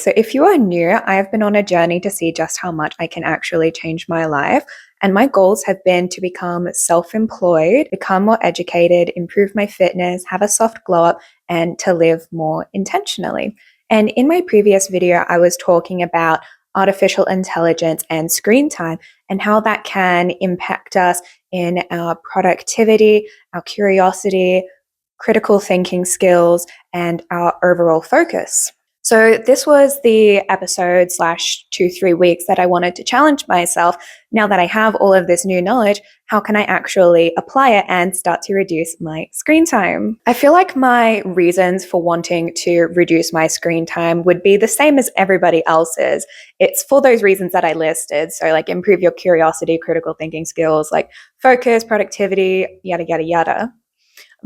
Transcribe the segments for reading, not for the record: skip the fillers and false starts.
so if you are new, I have been on a journey to see just how much I can actually change my life. And my goals have been to become self employed, become more educated, improve my fitness, have a soft glow up, and to live more intentionally. And in my previous video, I was talking about artificial intelligence and screen time and how that can impact us in our productivity, our curiosity, critical thinking skills, and our overall focus. So this was the episode / 2-3 weeks that I wanted to challenge myself. Now that I have all of this new knowledge, how can I actually apply it and start to reduce my screen time? I feel like my reasons for wanting to reduce my screen time would be the same as everybody else's. It's for those reasons that I listed. So like improve your curiosity, critical thinking skills, like focus, productivity, yada, yada, yada.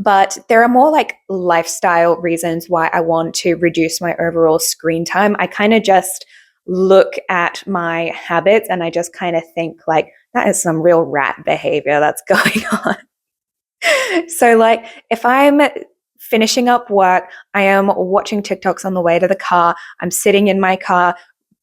But there are more like lifestyle reasons why I want to reduce my overall screen time. I kind of just look at my habits and I just kind of think like, that is some real rat behavior that's going on. So like if I'm finishing up work, I am watching TikToks on the way to the car, I'm sitting in my car,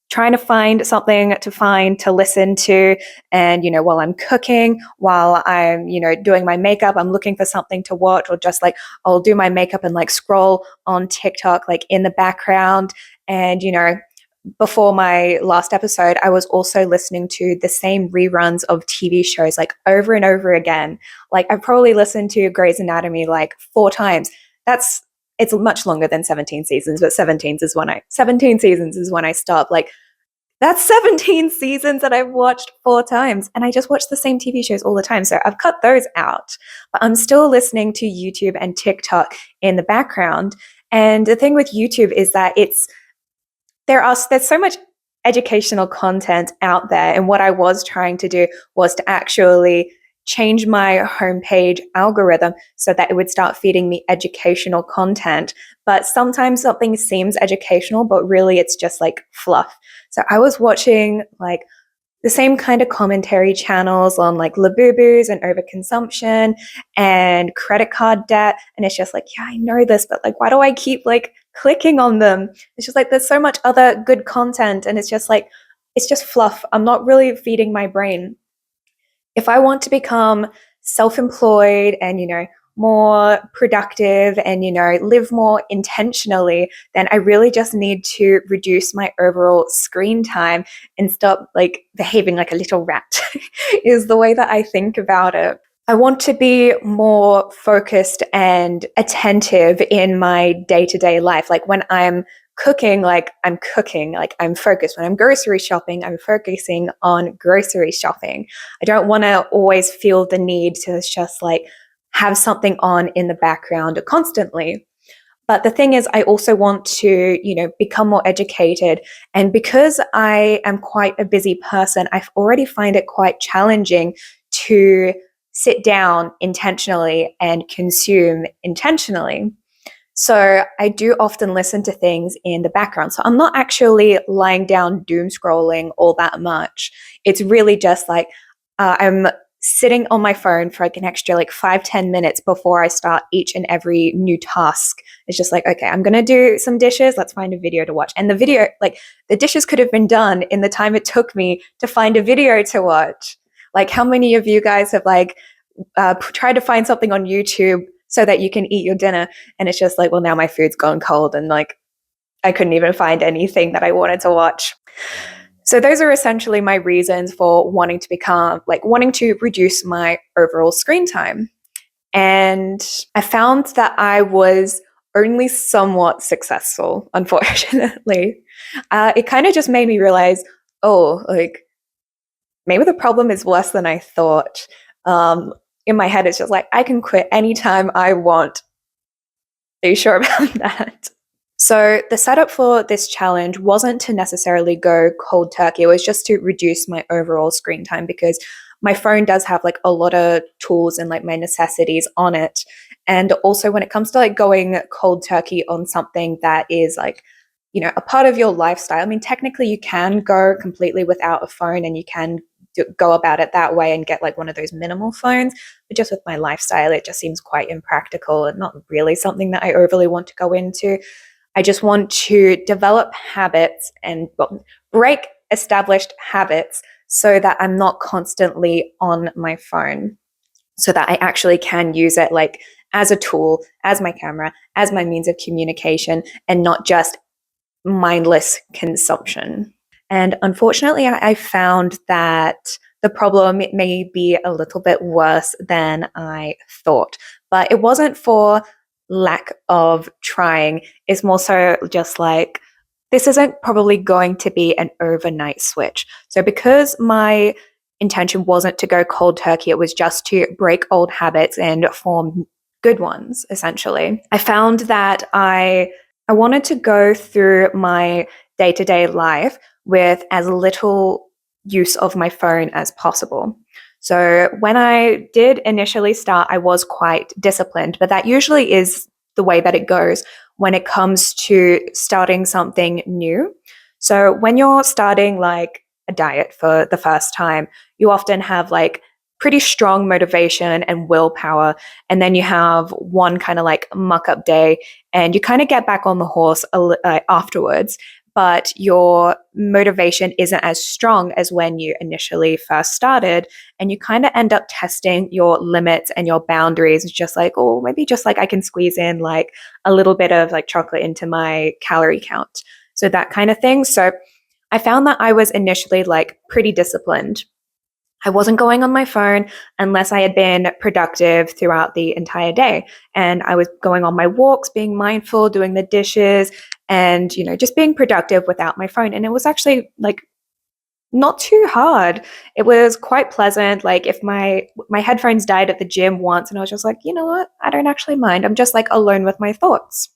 trying to find something to listen to. And, while I'm cooking, while I'm, doing my makeup, I'm looking for something to watch, or just like I'll do my makeup and like scroll on TikTok, like in the background. And, before my last episode, I was also listening to the same reruns of TV shows like over and over again. Like I've probably listened to Grey's Anatomy like 4 times. It's much longer than 17 seasons, but 17 seasons is when I stopped. Like that's 17 seasons that I've watched 4 times, and I just watch the same TV shows all the time. So I've cut those out, but I'm still listening to YouTube and TikTok in the background. And the thing with YouTube is that there's so much educational content out there. And what I was trying to do was to actually change my homepage algorithm so that it would start feeding me educational content. But sometimes something seems educational, but really it's just like fluff. So I was watching like the same kind of commentary channels on like Labubu's and overconsumption and credit card debt. And it's just like, yeah, I know this, but like, why do I keep like clicking on them? It's just like, there's so much other good content. And it's just like, it's just fluff. I'm not really feeding my brain. If I want to become self-employed and, more productive and, live more intentionally, then I really just need to reduce my overall screen time and stop like behaving like a little rat is the way that I think about it. I want to be more focused and attentive in my day-to-day life. Like when I'm cooking, like I'm focused. When I'm grocery shopping, I'm focusing on grocery shopping. I don't want to always feel the need to just like have something on in the background constantly. But the thing is, I also want to, become more educated. And because I am quite a busy person, I already find it quite challenging to sit down intentionally and consume intentionally. So I do often listen to things in the background. So I'm not actually lying down doom scrolling all that much. It's really just like I'm sitting on my phone for like an extra like 5-10 minutes before I start each and every new task. It's just like, okay, I'm going to do some dishes. Let's find a video to watch. And the video, like the dishes could have been done in the time it took me to find a video to watch. Like how many of you guys have like tried to find something on YouTube so that you can eat your dinner, and it's just like, well, now my food's gone cold and like I couldn't even find anything that I wanted to watch. So those are essentially my reasons for wanting to reduce my overall screen time. And I found that I was only somewhat successful, unfortunately. It kind of just made me realize, like maybe the problem is worse than I thought. In my head, it's just like, I can quit anytime I want. Are you sure about that? So the setup for this challenge wasn't to necessarily go cold turkey. It was just to reduce my overall screen time, because my phone does have like a lot of tools and like my necessities on it. And also when it comes to like going cold turkey on something that is like, a part of your lifestyle, I mean, technically you can go completely without a phone and you can go about it that way and get like one of those minimal phones. But just with my lifestyle, it just seems quite impractical and not really something that I overly want to go into. I just want to develop habits and break established habits so that I'm not constantly on my phone, so that I actually can use it like as a tool, as my camera, as my means of communication, and not just mindless consumption. And unfortunately, I found that the problem may be a little bit worse than I thought. But it wasn't for lack of trying. It's more so just like, this isn't probably going to be an overnight switch. So because my intention wasn't to go cold turkey, it was just to break old habits and form good ones, essentially. I found that I wanted to go through my day-to-day life with as little use of my phone as possible. So when I did initially start, I was quite disciplined, but that usually is the way that it goes when it comes to starting something new. So when you're starting like a diet for the first time, you often have like pretty strong motivation and willpower. And then you have one kind of like muck up day and you kind of get back on the horse afterwards. But your motivation isn't as strong as when you initially first started. And you kind of end up testing your limits and your boundaries. It's just like, oh, maybe just like I can squeeze in like a little bit of like chocolate into my calorie count. So that kind of thing. So I found that I was initially like pretty disciplined. I wasn't going on my phone unless I had been productive throughout the entire day. And I was going on my walks, being mindful, doing the dishes, and, you know, just being productive without my phone. And it was actually like not too hard. It was quite pleasant. Like if my headphones died at the gym once and I was just like, you know what? I don't actually mind. I'm just like alone with my thoughts.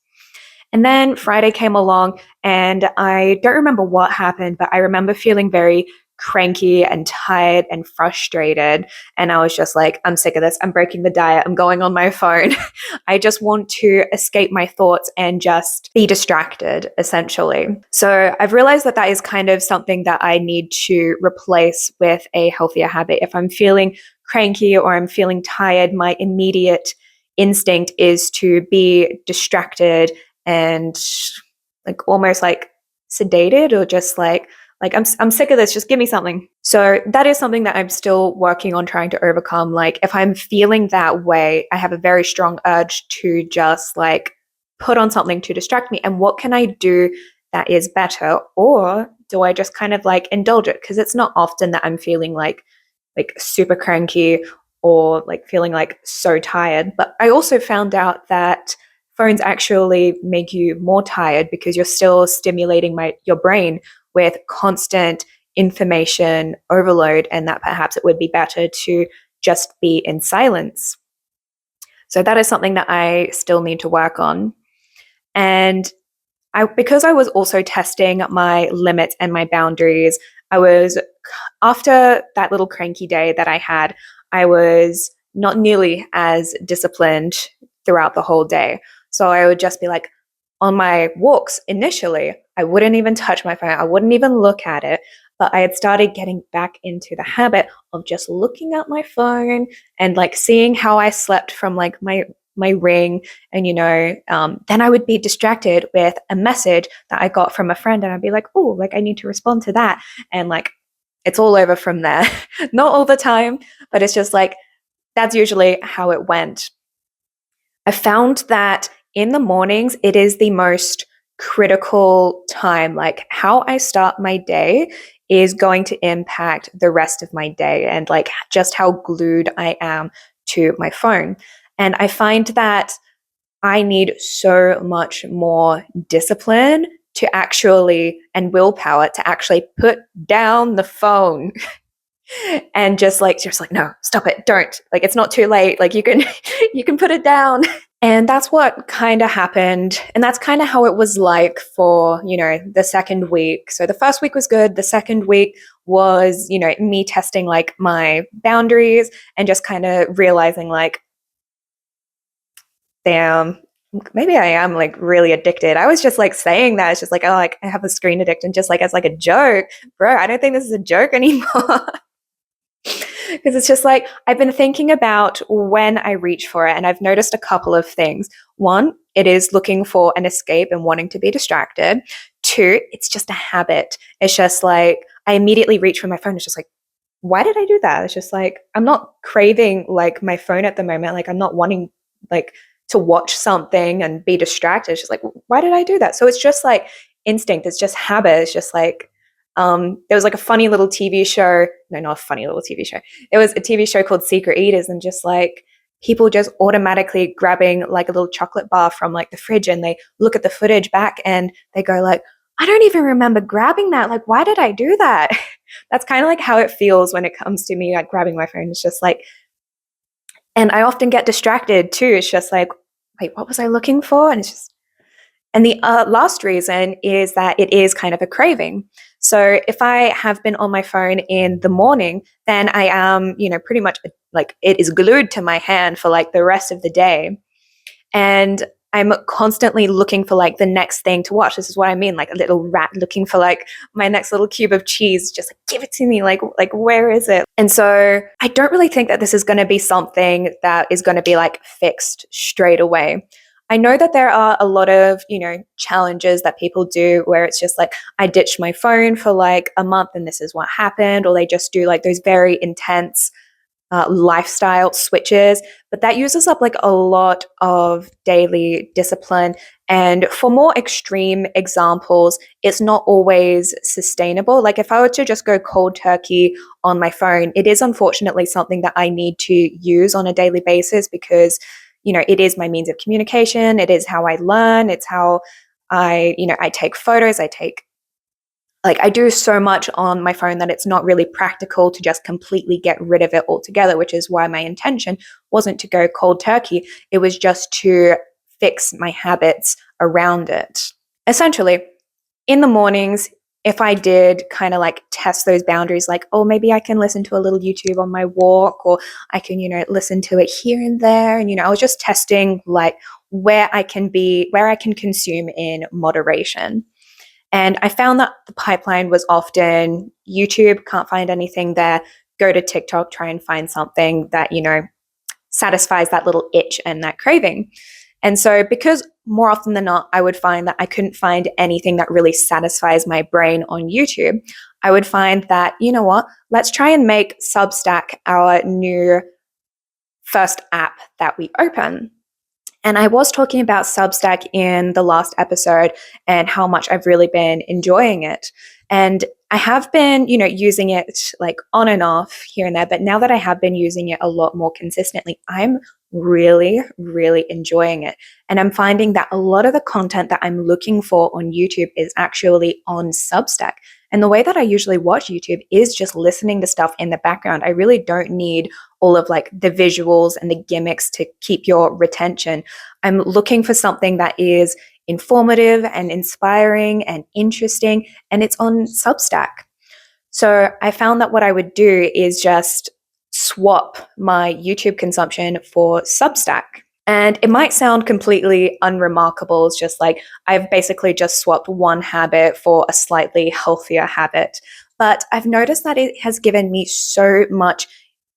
And then Friday came along and I don't remember what happened, but I remember feeling very cranky and tired and frustrated. And I was just like, I'm sick of this. I'm breaking the diet. I'm going on my phone. I just want to escape my thoughts and just be distracted, essentially. So I've realized that that is kind of something that I need to replace with a healthier habit. If I'm feeling cranky or I'm feeling tired, my immediate instinct is to be distracted and like almost like sedated or just like I'm sick of this, just give me something. So that is something that I'm still working on trying to overcome. Like if I'm feeling that way, I have a very strong urge to just like put on something to distract me. And what can I do that is better? Or do I just kind of like indulge it? Because it's not often that I'm feeling like super cranky or like feeling like so tired. But I also found out that phones actually make you more tired because you're still stimulating your brain with constant information overload, and that perhaps it would be better to just be in silence. So that is something that I still need to work on. And because I was also testing my limits and my boundaries, after that little cranky day that I had, I was not nearly as disciplined throughout the whole day. So I would just be like, on my walks initially, I wouldn't even touch my phone. I wouldn't even look at it. But I had started getting back into the habit of just looking at my phone and like seeing how I slept from like my ring. And, you know, then I would be distracted with a message that I got from a friend and I'd be like, oh, like I need to respond to that. And like, it's all over from there. Not all the time, but it's just like, that's usually how it went. I found that in the mornings, it is the most critical time. Like how I start my day is going to impact the rest of my day and like just how glued I am to my phone. And I find that I need so much more discipline to actually, and willpower to actually put down the phone and just like, no, stop it. Don't. Like, it's not too late. Like you can put it down. And that's what kind of happened. And that's kind of how it was like for, you know, the second week. So the first week was good. The second week was, you know, me testing like my boundaries and just kind of realizing like, damn, maybe I am like really addicted. I was just like saying that. It's just like, oh, like I have a screen addiction just like as like a joke. Bro, I don't think this is a joke anymore. Because it's just like, I've been thinking about when I reach for it, and I've noticed a couple of things. One, it is looking for an escape and wanting to be distracted. Two, it's just a habit. It's just like, I immediately reach for my phone. It's just like, why did I do that? It's just like, I'm not craving like my phone at the moment. Like, I'm not wanting like to watch something and be distracted. It's just like, why did I do that? So it's just like instinct. It's just habit. It's just like, there was like a funny little TV show. No, not a funny little TV show. It was a TV show called Secret Eaters, and just like people just automatically grabbing like a little chocolate bar from like the fridge, and they look at the footage back and they go like, I don't even remember grabbing that. Like, why did I do that? That's kind of like how it feels when it comes to me, like grabbing my phone. It's just like, and I often get distracted too. It's just like, wait, what was I looking for? And it's just, and the last reason is that it is kind of a craving. So if I have been on my phone in the morning, then I am, pretty much like it is glued to my hand for like the rest of the day. And I'm constantly looking for like the next thing to watch. This is what I mean, like a little rat looking for like my next little cube of cheese. Just like, give it to me. Like where is it? And so I don't really think that this is going to be something that is going to be like fixed straight away. I know that there are a lot of, challenges that people do where it's just like, I ditched my phone for like a month and this is what happened. Or they just do like those very intense lifestyle switches, but that uses up like a lot of daily discipline. And for more extreme examples, it's not always sustainable. Like if I were to just go cold turkey on my phone, it is unfortunately something that I need to use on a daily basis because it is my means of communication. It is how I learn. It's how I take photos. I do so much on my phone that it's not really practical to just completely get rid of it altogether, which is why my intention wasn't to go cold turkey. It was just to fix my habits around it. Essentially, in the mornings, if I did kind of like test those boundaries, like, oh, maybe I can listen to a little YouTube on my walk, or I can, listen to it here and there. And, I was just testing like where I can consume in moderation. And I found that the pipeline was often YouTube, can't find anything there, go to TikTok, try and find something that, satisfies that little itch and that craving. And so because more often than not, I would find that I couldn't find anything that really satisfies my brain on YouTube, I would find that, let's try and make Substack our new first app that we open. And I was talking about Substack in the last episode and how much I've really been enjoying it. And I have been, using it like on and off here and there. But now that I have been using it a lot more consistently, I'm really, really enjoying it. And I'm finding that a lot of the content that I'm looking for on YouTube is actually on Substack. And the way that I usually watch YouTube is just listening to stuff in the background. I really don't need all of like the visuals and the gimmicks to keep your retention. I'm looking for something that is informative and inspiring and interesting, and it's on Substack. So I found that what I would do is just swap my YouTube consumption for Substack. And it might sound completely unremarkable. It's just like I've basically just swapped one habit for a slightly healthier habit. But I've noticed that it has given me so much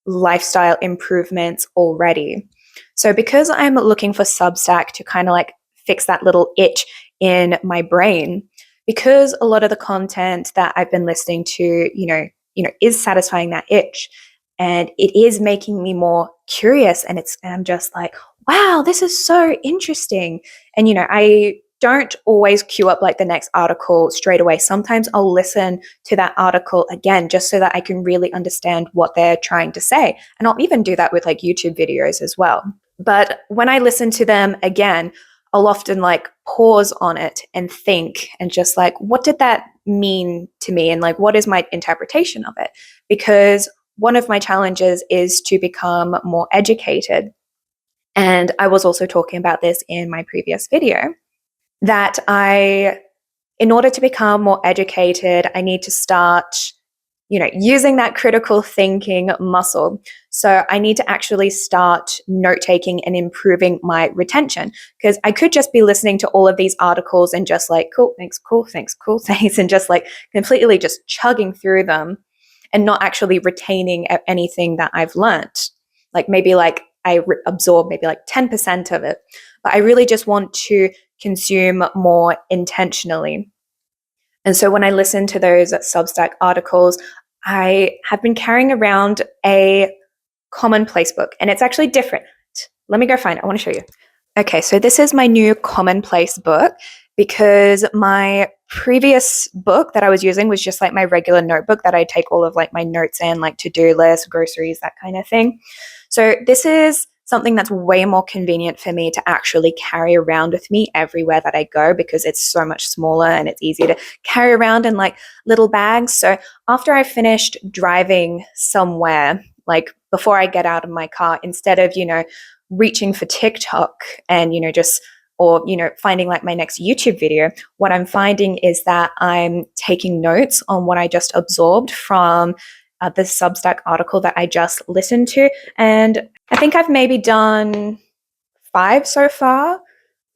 lifestyle improvements already. So because I'm looking for Substack to kind of like fix that little itch in my brain, because a lot of the content that I've been listening to, is satisfying that itch, and it is making me more curious, and I'm just like, wow, this is so interesting. And I don't always queue up like the next article straight away. Sometimes I'll listen to that article again just so that I can really understand what they're trying to say. And I'll even do that with like YouTube videos as well. But when I listen to them again, I'll often like pause on it and think and just like, what did that mean to me? And like, what is my interpretation of it? Because one of my challenges is to become more educated. And I was also talking about this in my previous video, that in order to become more educated, I need to start, using that critical thinking muscle. So I need to actually start note-taking and improving my retention, because I could just be listening to all of these articles and just like, cool, thanks, cool, thanks, cool, thanks, and just like completely just chugging through them. and not actually retaining anything that I've learned. Like maybe like I absorb maybe like 10% of it, but I really just want to consume more intentionally. And so when I listen to those Substack articles, I have been carrying around a commonplace book, and it's actually different. Let me go find it. I want to show you. Okay, so this is my new commonplace book because my previous book that I was using was just like my regular notebook that I take all of like my notes in, like to-do lists, groceries, that kind of thing. So this is something that's way more convenient for me to actually carry around with me everywhere that I go because it's so much smaller and it's easy to carry around in like little bags. So after I finished driving somewhere, like before I get out of my car, instead of, reaching for TikTok and, or, finding like my next YouTube video, what I'm finding is that I'm taking notes on what I just absorbed from the Substack article that I just listened to. And I think I've maybe done 5 so far,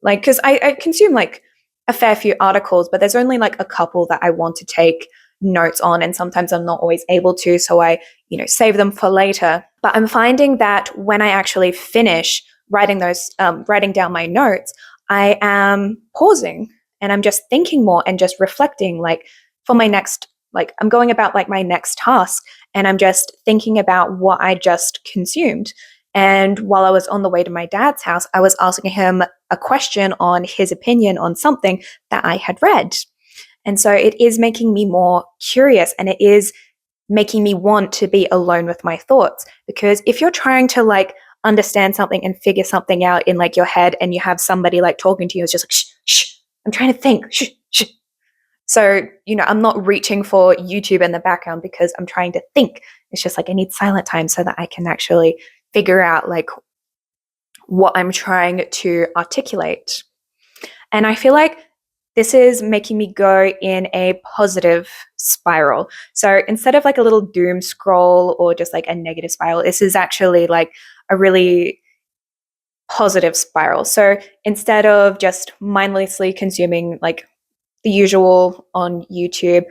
like, because I consume like a fair few articles, but there's only like a couple that I want to take notes on, and sometimes I'm not always able to, so I save them for later. But I'm finding that when I actually finish writing down my notes, I am pausing and I'm just thinking more and just reflecting, like for my next, like I'm going about like my next task and I'm just thinking about what I just consumed. And while I was on the way to my dad's house, I was asking him a question on his opinion on something that I had read. And so it is making me more curious, and it is making me want to be alone with my thoughts. Because if you're trying to like understand something and figure something out in like your head, and you have somebody like talking to you, it's just like, shh, shh, I'm trying to think, shh, shh. So, I'm not reaching for YouTube in the background because I'm trying to think. It's just like I need silent time so that I can actually figure out like what I'm trying to articulate. And I feel like this is making me go in a positive spiral. So instead of like a little doom scroll or just like a negative spiral, this is actually like a really positive spiral. So instead of just mindlessly consuming like the usual on YouTube,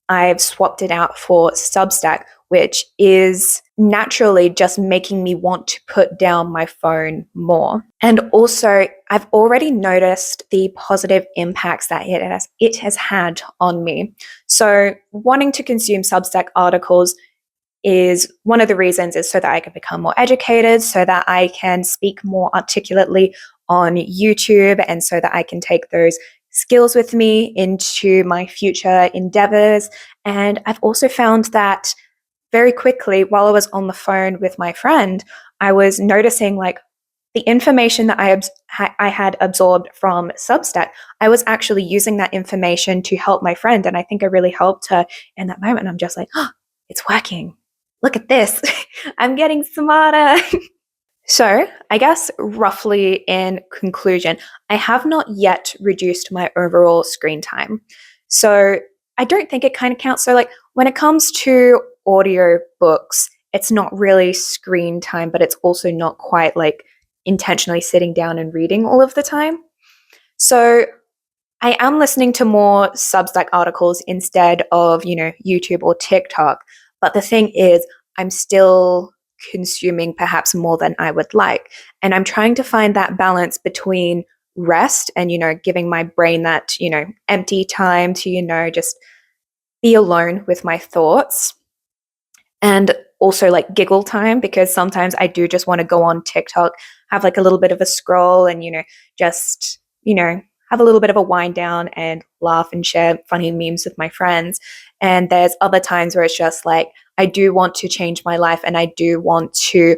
I've swapped it out for Substack, which is naturally just making me want to put down my phone more. And also, I've already noticed the positive impacts that it has had on me. So wanting to consume Substack articles is one of the reasons, is so that I can become more educated, so that I can speak more articulately on YouTube, and so that I can take those skills with me into my future endeavors. And I've also found that very quickly, while I was on the phone with my friend, I was noticing like the information that I had absorbed from Substack, I was actually using that information to help my friend. And I think I really helped her in that moment. I'm just like, oh, it's working. Look at this. I'm getting smarter. So I guess roughly in conclusion, I have not yet reduced my overall screen time. So I don't think it kind of counts. So like when it comes to audio books, it's not really screen time, but it's also not quite like intentionally sitting down and reading all of the time. So I am listening to more Substack articles instead of, YouTube or TikTok. But the thing is, I'm still consuming perhaps more than I would like. And I'm trying to find that balance between rest and, giving my brain that, empty time to, just be alone with my thoughts. And also like giggle time, because sometimes I do just want to go on TikTok, have like a little bit of a scroll and, just, have a little bit of a wind down and laugh and share funny memes with my friends. And there's other times where it's just like, I do want to change my life and I do want to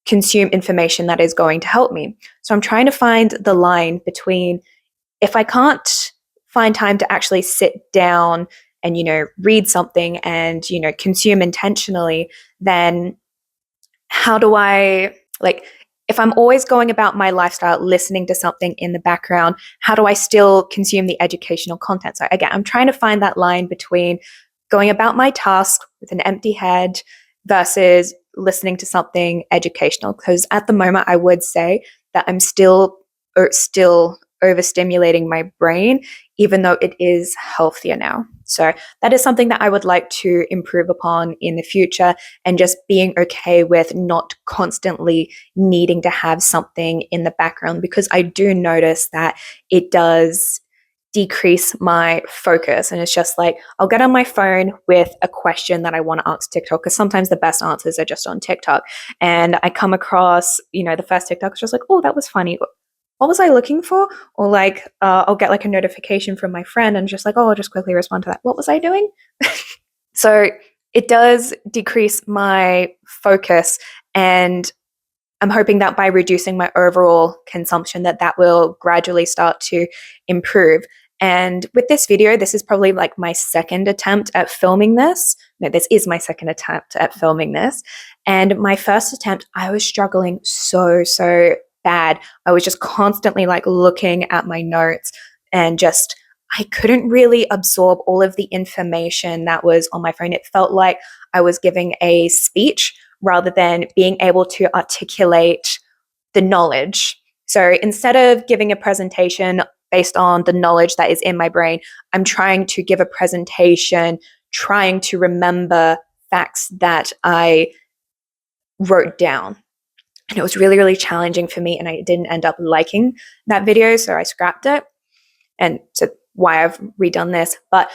consume information that is going to help me. So I'm trying to find the line between, if I can't find time to actually sit down and, read something and, consume intentionally, then how do I, like, if I'm always going about my lifestyle, listening to something in the background, how do I still consume the educational content? So again, I'm trying to find that line between going about my task with an empty head versus listening to something educational. Because at the moment, I would say that I'm still overstimulating my brain, even though it is healthier now. So that is something that I would like to improve upon in the future, and just being okay with not constantly needing to have something in the background, because I do notice that it does decrease my focus. And it's just like, I'll get on my phone with a question that I want to ask TikTok, because sometimes the best answers are just on TikTok. And I come across, the first TikTok is just like, oh, that was funny. What was I looking for? Or like, I'll get like a notification from my friend and just like, oh, I'll just quickly respond to that. What was I doing? So it does decrease my focus, and I'm hoping that by reducing my overall consumption, that will gradually start to improve. And with this video, this is probably like my second attempt at filming this. No, this is my second attempt at filming this. And my first attempt, I was struggling so bad. I was just constantly like looking at my notes, and just, I couldn't really absorb all of the information that was on my phone. It felt like I was giving a speech rather than being able to articulate the knowledge. So instead of giving a presentation based on the knowledge that is in my brain, I'm trying to give a presentation, trying to remember facts that I wrote down. And it was really challenging for me, and I didn't end up liking that video, so I scrapped it. And so why I've redone this. But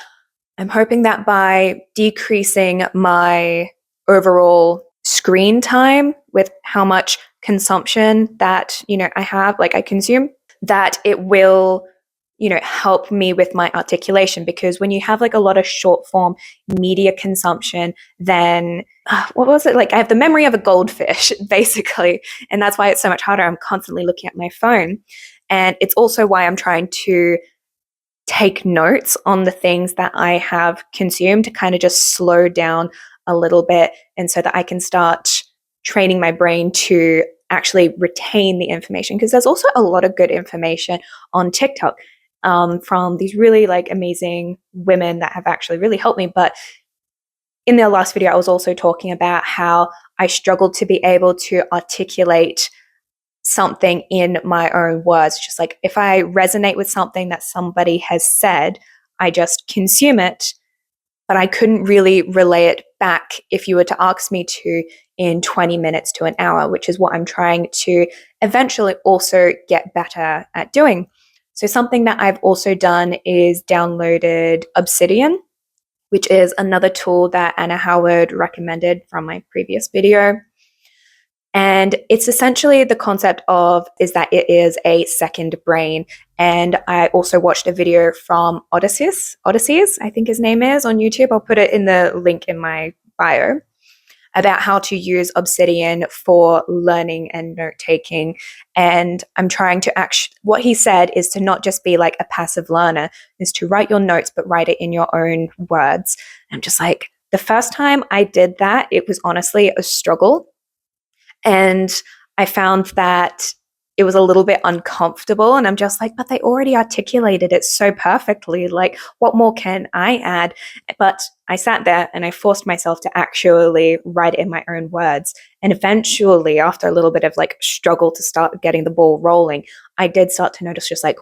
I'm hoping that by decreasing my overall screen time with how much consumption that, I have, like I consume, that it will, help me with my articulation. Because when you have like a lot of short form media consumption, then what was it? Like, I have the memory of a goldfish, basically. And that's why it's so much harder. I'm constantly looking at my phone. And it's also why I'm trying to take notes on the things that I have consumed, to kind of just slow down a little bit, and so that I can start training my brain to actually retain the information. Because there's also a lot of good information on TikTok from these really like amazing women that have actually really helped me. But in their last video, I was also talking about how I struggled to be able to articulate something in my own words. Just like, if I resonate with something that somebody has said, I just consume it, but I couldn't really relay it back if you were to ask me to in 20 minutes to an hour, which is what I'm trying to eventually also get better at doing. So something that I've also done is downloaded Obsidian, which is another tool that Anna Howard recommended from my previous video. And it's essentially the concept of is that it is a second brain. And I also watched a video from Odysseas, I think his name is, on YouTube. I'll put it in the link in my bio, about how to use Obsidian for learning and note-taking. And I'm trying to what he said is to not just be like a passive learner, is to write your notes, but write it in your own words. I'm just like, the first time I did that, it was honestly a struggle. And I found that it was a little bit uncomfortable, and I'm just like, but they already articulated it so perfectly. Like, what more can I add? But I sat there and I forced myself to actually write it in my own words. And eventually, after a little bit of like struggle to start getting the ball rolling, I did start to notice, just like,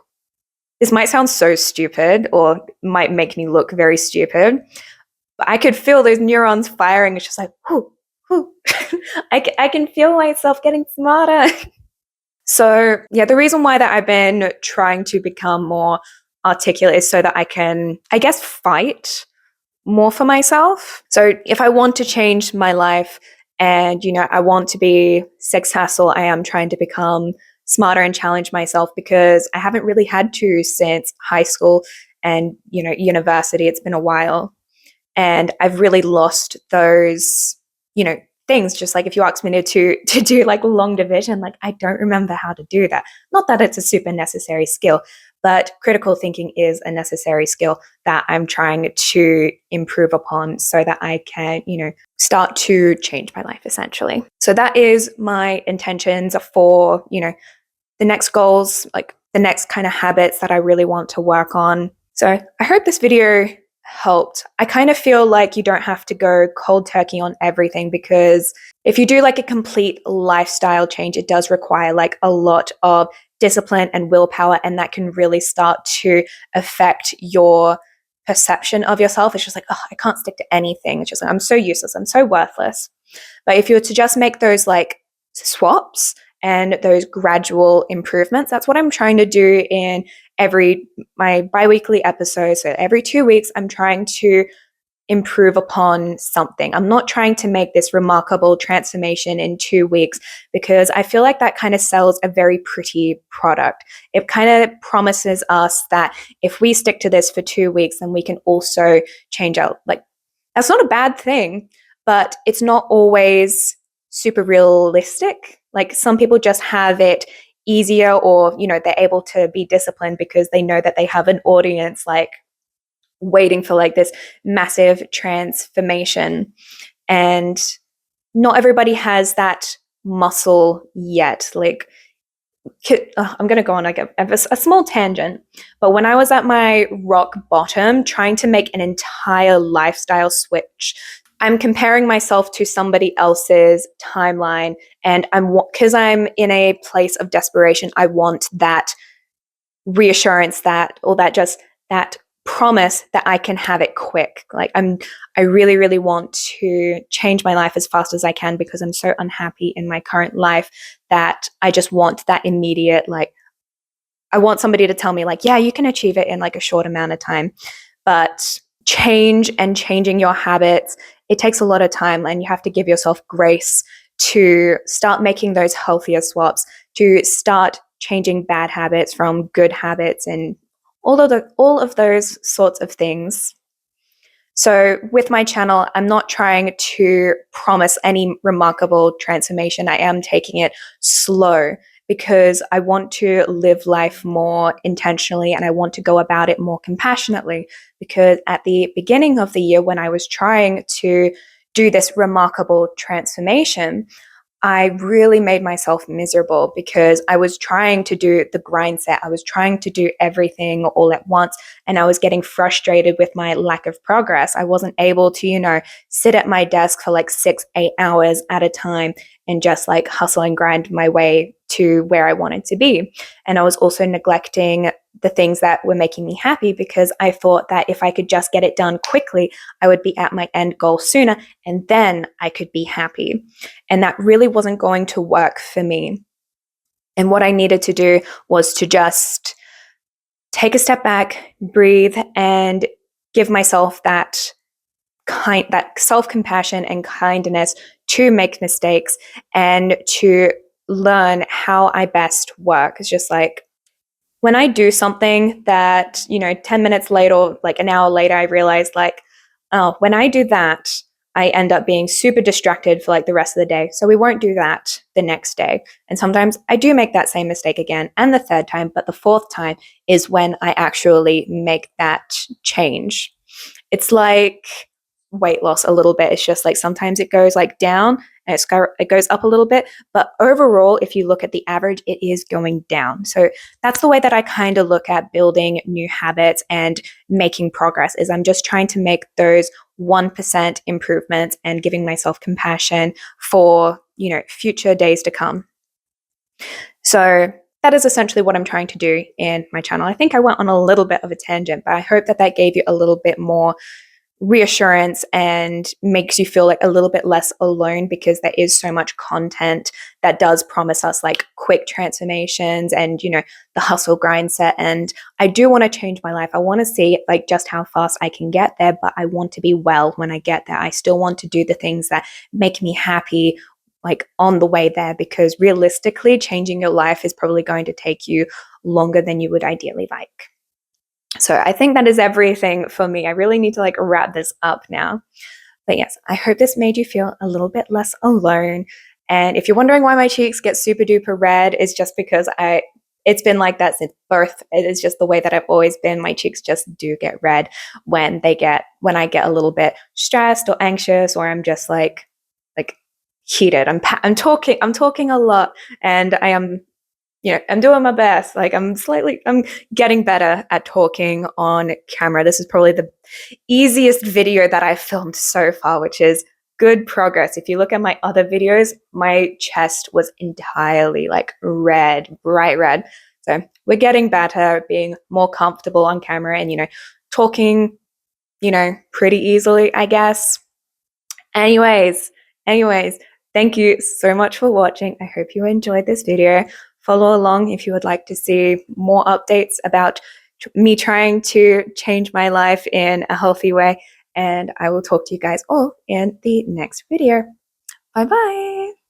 this might sound so stupid, or might make me look very stupid, but I could feel those neurons firing. It's just like, whoo. I can feel myself getting smarter. So yeah, the reason why that I've been trying to become more articulate is so that I can, I guess, fight more for myself. So if I want to change my life and, I want to be successful, I am trying to become smarter and challenge myself, because I haven't really had to since high school and, university. It's been a while. And I've really lost those, things. Just like if you ask me to do like long division, like I don't remember how to do that. Not that it's a super necessary skill, but critical thinking is a necessary skill that I'm trying to improve upon, so that I can, start to change my life essentially. So that is my intentions for, the next goals, like the next kind of habits that I really want to work on. So I hope this video helped. I kind of feel like you don't have to go cold turkey on everything, because if you do like a complete lifestyle change, it does require like a lot of discipline and willpower, and that can really start to affect your perception of yourself. It's just like, oh, I can't stick to anything. It's just like, I'm so useless. I'm so worthless. But if you were to just make those like swaps and those gradual improvements, that's what I'm trying to do in my bi-weekly episodes. So every 2 weeks, I'm trying to improve upon something. I'm not trying to make this remarkable transformation in 2 weeks, because I feel like that kind of sells a very pretty product. It kind of promises us that if we stick to this for 2 weeks, then we can also change out. Like, that's not a bad thing, but it's not always super realistic. Like, some people just have it easier, or, they're able to be disciplined because they know that they have an audience like waiting for like this massive transformation. And not everybody has that muscle yet. Like, I'm going to go on like a small tangent, but when I was at my rock bottom trying to make an entire lifestyle switch, I'm comparing myself to somebody else's timeline, and because I'm in a place of desperation, I want that reassurance, that promise that I can have it quick. Like, I really, really want to change my life as fast as I can, because I'm so unhappy in my current life that I just want that immediate, like, I want somebody to tell me like, yeah, you can achieve it in like a short amount of time. But changing your habits, it takes a lot of time, and you have to give yourself grace to start making those healthier swaps, to start changing bad habits from good habits, and all of those sorts of things. So with my channel, I'm not trying to promise any remarkable transformation. I am taking it slow, because I want to live life more intentionally, and I want to go about it more compassionately. Because at the beginning of the year, when I was trying to do this remarkable transformation, I really made myself miserable, because I was trying to do the grind set. I was trying to do everything all at once, and I was getting frustrated with my lack of progress. I wasn't able to, sit at my desk for like 6-8 hours at a time and just like hustle and grind my way to where I wanted to be. And I was also neglecting the things that were making me happy, because I thought that if I could just get it done quickly, I would be at my end goal sooner, and then I could be happy. And that really wasn't going to work for me. And what I needed to do was to just take a step back, breathe, and give myself that self-compassion and kindness to make mistakes and to learn how I best work. It's just like, when I do something that, 10 minutes later or like an hour later, I realize like, oh, when I do that, I end up being super distracted for like the rest of the day. So we won't do that the next day. And sometimes I do make that same mistake again, and the third time, but the fourth time is when I actually make that change. It's like weight loss a little bit. It's just like sometimes it goes like down and it goes up a little bit, but overall, if you look at the average, it is going down. So that's the way that I kind of look at building new habits and making progress. Is I'm just trying to make those 1% improvements and giving myself compassion for, future days to come. So that is essentially what I'm trying to do in my channel. I think I went on a little bit of a tangent, but I hope that gave you a little bit more reassurance and makes you feel like a little bit less alone, because there is so much content that does promise us like quick transformations and, the hustle grind set. And I do want to change my life. I want to see like just how fast I can get there, but I want to be well when I get there. I still want to do the things that make me happy like on the way there, because realistically, changing your life is probably going to take you longer than you would ideally like. So I think that is everything for me. I really need to like wrap this up now. But yes, I hope this made you feel a little bit less alone. And if you're wondering why my cheeks get super duper red, it's just because it's been like that since birth. It is just the way that I've always been. My cheeks just do get red when I get a little bit stressed or anxious, or I'm just like heated. I'm talking a lot, and I am I'm doing my best. Like I'm getting better at talking on camera. This is probably the easiest video that I've filmed so far, which is good progress. If you look at my other videos, my chest was entirely like red, bright red. So we're getting better at being more comfortable on camera and, talking, pretty easily, I guess. Anyways, anyways, thank you so much for watching. I hope you enjoyed this video. Follow along if you would like to see more updates about me trying to change my life in a healthy way. And I will talk to you guys all in the next video. Bye bye.